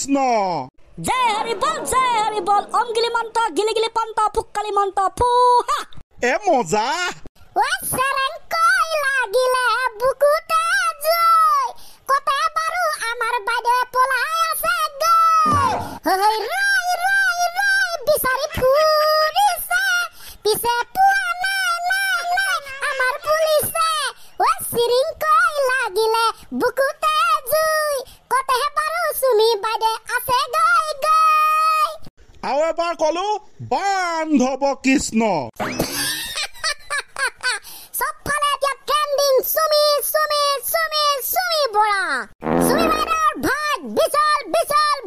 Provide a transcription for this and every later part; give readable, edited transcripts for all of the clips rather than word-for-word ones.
কৃষ্ণ জয় হৰি বল অংগিলি মন্ত গিলি গিলি পন্ত ফুক্কালি মন্ত ফুহা এ মজা ওয়াসেৰেংকৈ লাগিলে বুকুতে জয় কতে বাৰু আমাৰ বাইদে পলাই আছে গৈ হৈ ৰই বিচাৰি ফুৰিছে পিছে পোৱা নাই আমাৰ পুলিচে ওয়াসেৰেংকৈ লাগিলে বুকুতে জয় কতে বাৰু সুমি বাইদে আছে গৈ গৈ আৰু এবাৰ কলো বান্ধৱ কৃষ্ণ বৰা সুমি বাইদেউৰ ভাগ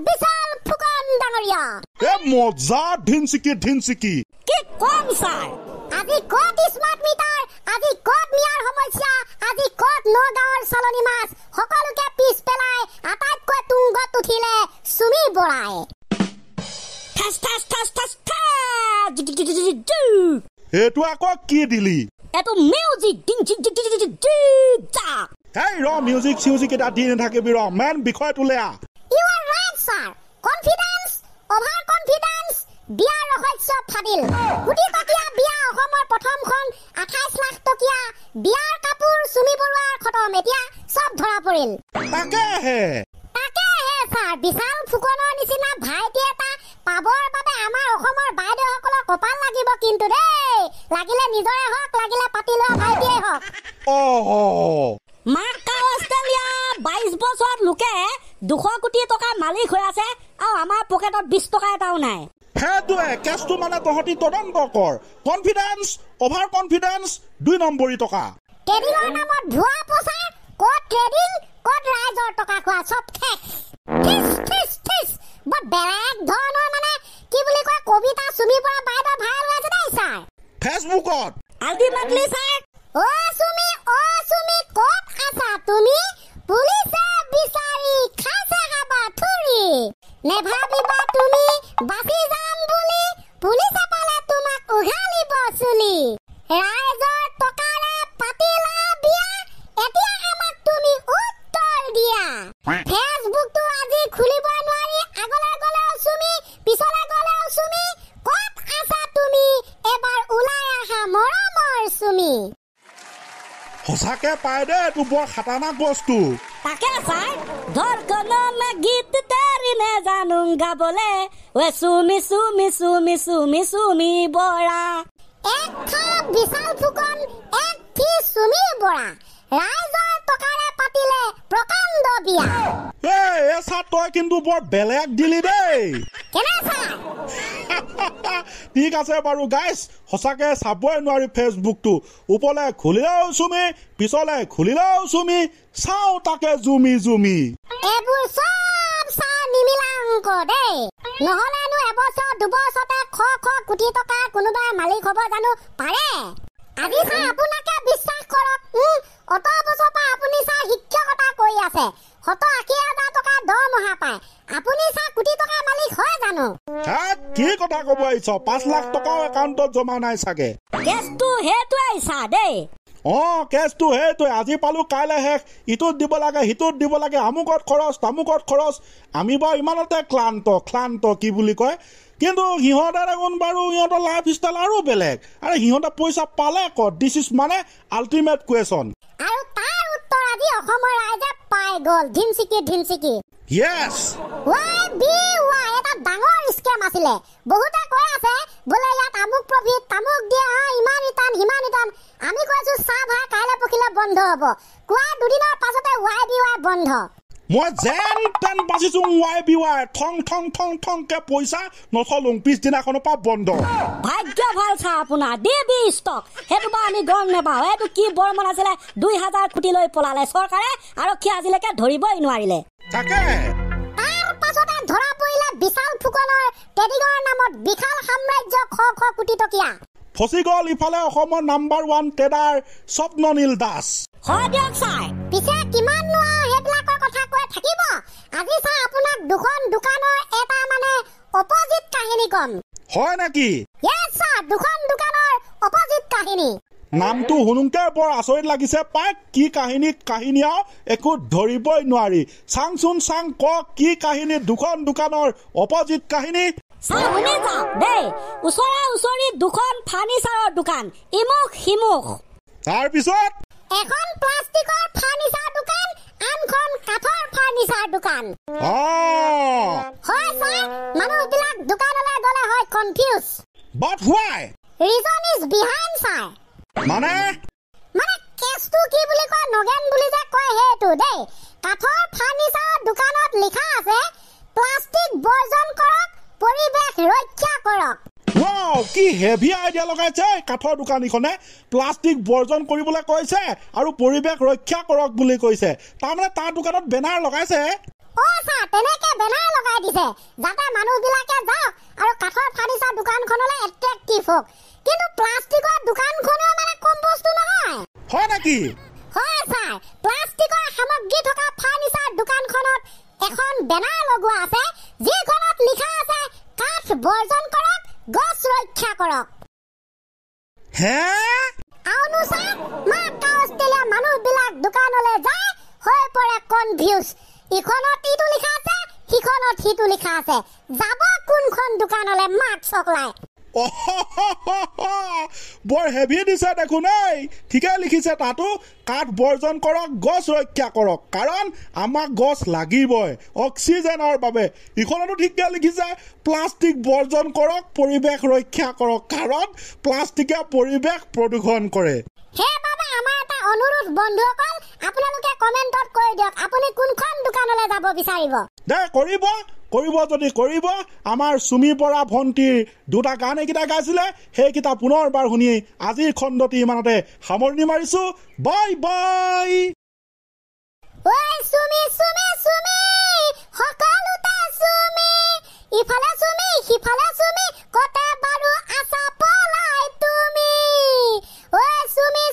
বিশাল ফুকন ডাঙৰীয়া এ মজা ধিনচিকি কি কম ছাৰ আজি ক'ত স্মাৰ্ট মিটাৰ আজি ক'ত মিয়াৰ সমস্যা আজি ক'ত নগাঁৱৰ চালনী মাছ সকলোকে পিছ পেলাই আটাইতকৈ তুংগত উঠিলে সুমি বৰাই এইটো আকৌ কি দিলি এটো মিউজিক ডিং জিক জিক জিক জিক জা হেই ৰ মিউজিক এটা দি নাথাকিবি ৰ মেন বিষয়টো লেয়া you are right sir confidence over confidence বিয়াৰ ৰহস্য ফাদিল কোটি টকীয়া বিয়া অসমৰ প্ৰথমখন 28 লাখ টকীয়া বিয়াৰ কাপোৰ সুমি বৰুৱাৰ খতম এতিয়া সব ধৰা পৰিল তাকেহে ছাৰ বিশাল ফুকনৰ নিচিনা ভাইটি এটা পাবৰ বাবে আমাৰ অসমৰ বাইদেউসকলৰ কপাল লাগিব কিন্তু দেই লাগিলে নিজৰে হওক লাগিলে পাতি লোৱা ভাইটিয়ে হওক মাৰ্কা অষ্ট্ৰেলিয়া 22 বছৰত লোকে 200 কোটি টকাৰ মালিক হৈ আছে আৰু আমাৰ পকেটত 20 টকা এটাও নাই সেইটোৱে কেছটো মানে তহঁতি তদন্ত কৰ কনফিডেন্স অভাৰ কনফিডেন্স 2 নম্বৰী টকা ট্ৰেডিঙৰ নামত ভুৱা প্ৰচাৰ ক'ত ট্ৰেডিং ক'ত ৰাইজৰ টকা খোৱা সব ঠেক বৰ বেলেগ ধৰণৰ মানে কি বুলি কয় কবিতা সুমি পৰা বাইদেউ ভাইৰেল হৈ আছে দেই ছাৰ ফেচবুকত আল্টিমেটলি ছাৰ অ সুমি ক'ত আছা তুমি পুলিচে বিচাৰি খাইছে হাবা থুৰি নেভাবিবা তুমি বাচি যাম বুলি পুলিচে পালে তোমাক উঘালিব চুলি ৰাইজৰ টকাৰে পাতিলা বিয়া এতিয়া আমাক তুমি উত্তৰ দিয়া ফেচবুকটো আজি খুলিবই নোৱাৰি আগলৈ গ'লেও সুমি পিছলৈ গ'লেও সুমি ক'ত আছা তুমি এবাৰ ওলাই আহা মৰমৰ সুমি সঁচাকে পাই দে এইটো বৰ খাতাৰনাক বস্তু তাকে ছাৰ ধৰকনো মে গীত তেৰি নে জানুংগা বোলে ৱে সুমি বৰা এক খাপ বিশাল ফুকন এক ফি সুমি বৰা ৰাইজৰ টকাৰে পাতিলে প্ৰকাণ্ড বিয়া এ ছাৰ তই কিন্তু বৰ বেলেগ দিলি দেই কেনে ছাৰ ঠিক আছে বাৰু গাইজ সঁচাকে চাবই নোৱাৰি ফেচবুকটো ওপৰলে খুলিলেও চুমি পিছলে খুলিলেও চুমি চাও তাকে জুমি এইবোৰ সব ছাৰ নিমিলাংক দেই নহলেনো এবছৰ দুবছৰতে খ কোটি টকাৰ কোনোবাই মালিক হ'ব জানো পাৰে আজি ছাৰ আপোনাকে বিশ্বাস কৰক অত বছৰ পৰা আপুনি ছাৰ শিক্ষকতা কৰি আছে 70,000 টকা দৰমহা পায় আপুনি ছাৰ কোটি টকাৰ মালিক হয় জানো কি কথা ক'ব আহিছ 5 লাখ টকাও একাউণ্টত জমা নাই চাগে কেছটো সেইটোৱেই ছাৰ দেই কেছটো সেইটোৱে আজি পালো কাইলৈ শেষ ইটোত দিব লাগে সিটোত দিব লাগে আমুকত খৰচ তামুকত খৰচ আমি বাৰু ইমানতে ক্লান্ত কি বুলি কয় কিন্তু সিহঁতে দেখোন বাৰু সিহঁতৰ লাইফ ষ্টাইল আৰু বেলেগ আৰু সিহঁতে পইচা পালে ক'ত দিছ ইজ মানে আল্টিমেট কুৱেশ্যন আৰু তাৰ উত্তৰ আজি অসমৰ ৰাইজে পাই গ'ল ধিনচিকি য়েছ YBY এটা ডাঙৰ স্কেম আছিলে বহুতে কৈ আছে বোলে ইয়াত আমুক প্ৰফিট তামুক দিয়ে ইমান ৰিটাৰ্ণ আমি কৈছো চাহ ভাই কাইলৈ পখিলে বন্ধ হ'ব কোৱা দুদিনৰ পাছতে YBY বন্ধ মই যেন তেন বাচিছো YBY ঠং কে পইচা নথলুং পিছদিনাখনৰ পৰা বন্ধ ভাগ্য ভাল ছাৰ আপোনাৰ দেবী ষ্টক সেইটো বা আমি গম নাপাওঁ এইটো কি বৰমন আছিলে 2000 কোটি লৈ পলালে চৰকাৰে আৰক্ষী আজিলৈকে ধৰিবই নোৱাৰিলে তাকে তাৰ পাছতে ধৰা পৰিলে বিশাল ফুকনৰ ট্ৰেডিঙৰ নামত বিশাল সাম্ৰাজ্য খ কোটি টকীয়া ফচি গ'ল ইফালে অসমৰ নাম্বাৰ 1 ট্ৰেডাৰ স্বপ্ননীল দাস হয় দিয়ক ছাৰ পিছে কিমান সেইবিলাকৰ কথা কৈ থাকিব আজি ছাৰ আপোনাক দুখন দোকানৰ এটা মানে অপজিট কাহিনী কম হয় নেকি ইয়েছ ছাৰ দুখন দোকানৰ অপজিট কাহিনী নামটো শুনোতে বৰ আচৰিত লাগিছে পাই কি কাহিনী আৰু একো ধৰিবই নোৱাৰি চাংচোন চাং ক কি কাহিনী দুখন দোকানৰ অপজিট কাহিনী শুনি যাওক দেই ওচৰি দুখন ফাৰ্নিচাৰৰ দোকান ইমুখ সিমুখ তাৰপিছত এখন প্লাষ্টিকৰ ফাৰ্নিচাৰ দোকান আনখন কাঠৰ ফাৰ্নিচাৰ দোকান হয় ছাৰ মানুহবিলাক দোকানলৈ গ'লে হয় confuse but why reason is behind sir মানে কেছটো কি বুলি কয় নগেন বুলি যে কয় সেইটো দেই কাঠৰ ফাৰ্নিচাৰৰ দোকানত লিখা আছে প্লাষ্টিক বৰ্জন কৰক পৰিৱেশ ৰক্ষা কৰক ৱাও কি হেভি আইডিয়া লগাইছে কাঠৰ দোকানীখনে প্লাষ্টিক বৰ্জন কৰিবলৈ কৈছে আৰু পৰিৱেশ ৰক্ষা কৰক বুলি কৈছে তাৰমানে তাৰ দোকানত বেনাৰ লগাইছে ছাৰ তেনেকে বেনাৰ লগাই দিছে যাতে মানুহবিলাকে যাওক আৰু কাঠৰ ফাৰ্নিচাৰ দোকানখনলৈ এট্ৰেক্টিভ হওক কিন্তু প্লাষ্টিকৰ দোকানখনেও কম বস্তু নহয় হয় নেকি হয় ছাৰ প্লাষ্টিকৰ সামগ্ৰী থকা ফাৰ্নিচাৰ দোকানখনত এখন বেনাৰ লগোৱা আছে যিখনত লিখা আছে কাঠ বৰ্জন কৰক গছ ৰক্ষা কৰক হে আউনো ছাৰ অষ্ট্ৰেলিয়া মানুহবিলাক দোকানলৈ যায় হৈ পৰে কনফিউজ ইখনত ইটো লিখা আছে সিখনত সিটো লিখা আছে যাব কোনখন দোকানলৈ মাক চকলাই বৰ হেভি দিছে দেখোন ঠিকে লিখিছে তাতো কাঠ বৰ্জন কৰক গছ ৰক্ষা কৰক কাৰণ আমাক গছ লাগিবই অক্সিজেনৰ বাবে ইখনতো ঠিকে লিখিছে প্লাষ্টিক বৰ্জন কৰক পৰিৱেশ ৰক্ষা কৰক কাৰণ প্লাষ্টিকে পৰিৱেশ প্ৰদূষণ কৰে হে বাবা আমাৰ এটা অনুৰোধ বন্ধুসকল আপোনালোকে কমেন্টত কৈ দিয়ক আপুনি কোনখন দোকানলৈ যাব বিচাৰিব দে কৰিব যদি কৰিব আমাৰ সুমি বৰা ভণ্টিৰ দুটা গান এইকেইটা গাইছিলে সেইকেইটা পুনৰবাৰ শুনি আজিৰ খণ্ডটি ইমানতে সামৰণি মাৰিছো বাই বাই ঐ সুমি সকলোতে সুমি ইফালে সুমি সিফালে সুমি কতে বাৰু আছা পলাই তুমি ঐ সুমি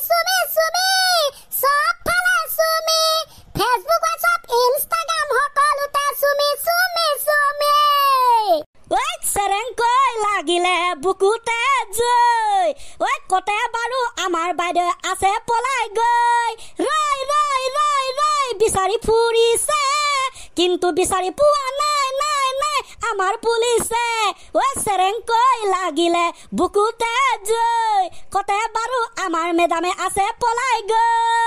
সব ফালে সুমি ফেচবুক হোৱাটছআপ ইনষ্টাগ্ৰাম সকলোতে সুমি চেৰেংকৈ লাগিলে বুকুতে জৈ ঐ কতে বাৰু আমাৰ বাইদেউ আছে পলাই গৈ ৰৈ বিচাৰি ফুৰিছে কিন্তু বিচাৰি পোৱা নাই আমাৰ পুলিচে ঐ চেৰেংকৈ লাগিলে বুকুতে জৈ কতে বাৰু আমাৰ মেডামে আছে পলাই গৈ